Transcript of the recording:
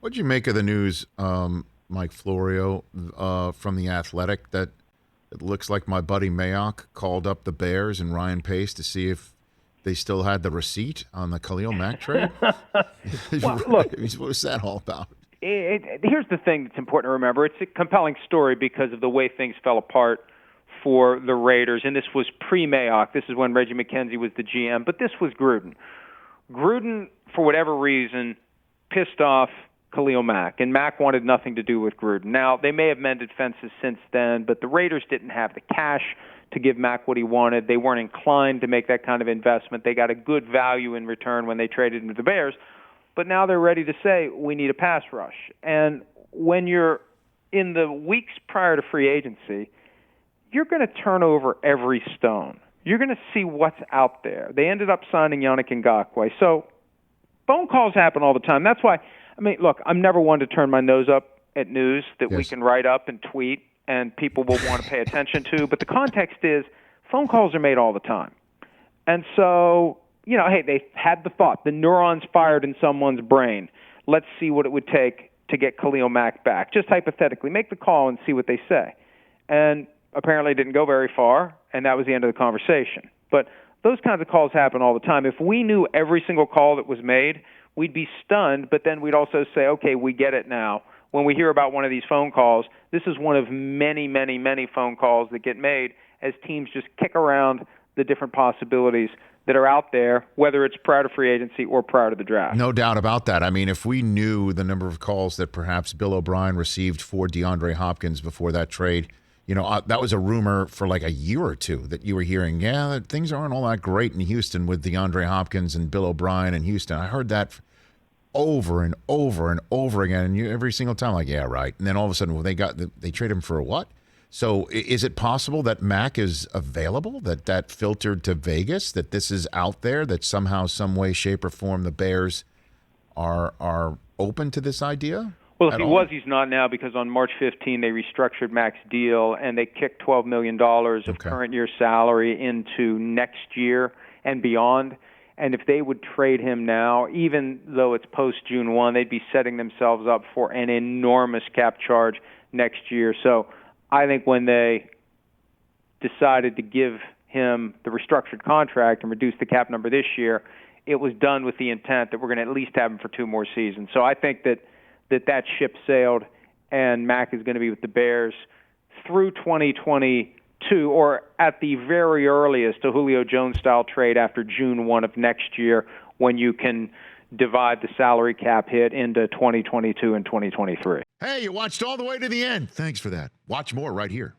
What'd you make of the news, Mike Florio, from The Athletic, that it looks like my buddy Mayock called up the Bears and Ryan Pace to see if they still had the receipt on the Khalil Mack trade? Well, look, what was that all about? Here's the thing that's important to remember. It's a compelling story because of the way things fell apart for the Raiders, and this was pre-Mayock. This is when Reggie McKenzie was the GM, but this was Gruden. Gruden, for whatever reason, pissed off Khalil Mack, and Mack wanted nothing to do with Gruden. Now, they may have mended fences since then, but the Raiders didn't have the cash to give Mack what he wanted. They weren't inclined to make that kind of investment. They got a good value in return when they traded him to the Bears, but now they're ready to say, we need a pass rush. And when you're in the weeks prior to free agency, you're going to turn over every stone. You're going to see what's out there. They ended up signing Yannick Ngakoue. So phone calls happen all the time. That's why, I mean, look, I'm never one to turn my nose up at news that we can write up and tweet and people will want to pay attention to. But the context is phone calls are made all the time. And so, you know, hey, they had the thought. The neurons fired in someone's brain. Let's see what it would take to get Khalil Mack back. Just hypothetically, make the call and see what they say. And apparently it didn't go very far, and that was the end of the conversation. But those kinds of calls happen all the time. If we knew every single call that was made, we'd be stunned, but then we'd also say, okay, we get it now. When we hear about one of these phone calls, this is one of many, many, many phone calls that get made as teams just kick around the different possibilities that are out there, whether it's prior to free agency or prior to the draft. No doubt about that. I mean, if we knew the number of calls that perhaps Bill O'Brien received for DeAndre Hopkins before that trade, you know, that was a rumor for like a year or two that you were hearing, that things aren't all that great in Houston with DeAndre Hopkins and Bill O'Brien in Houston. I heard that over and over and over again, and every single time, like, yeah, right. And then all of a sudden, well, they trade him for a what? So is it possible that Mack is available, that filtered to Vegas, that this is out there, that somehow, some way, shape, or form the Bears are open to this idea? Well, if he was, he's not now, because on March 15, they restructured Mack's deal, and they kicked $12 million of current year salary into next year and beyond. And if they would trade him now, even though it's post-June 1, they'd be setting themselves up for an enormous cap charge next year. So I think when they decided to give him the restructured contract and reduce the cap number this year, it was done with the intent that we're going to at least have him for 2 more seasons. So I think that ship sailed, and Mack is going to be with the Bears through 2022, or at the very earliest, a Julio Jones-style trade after June 1 of next year, when you can divide the salary cap hit into 2022 and 2023. Hey, you watched all the way to the end. Thanks for that. Watch more right here.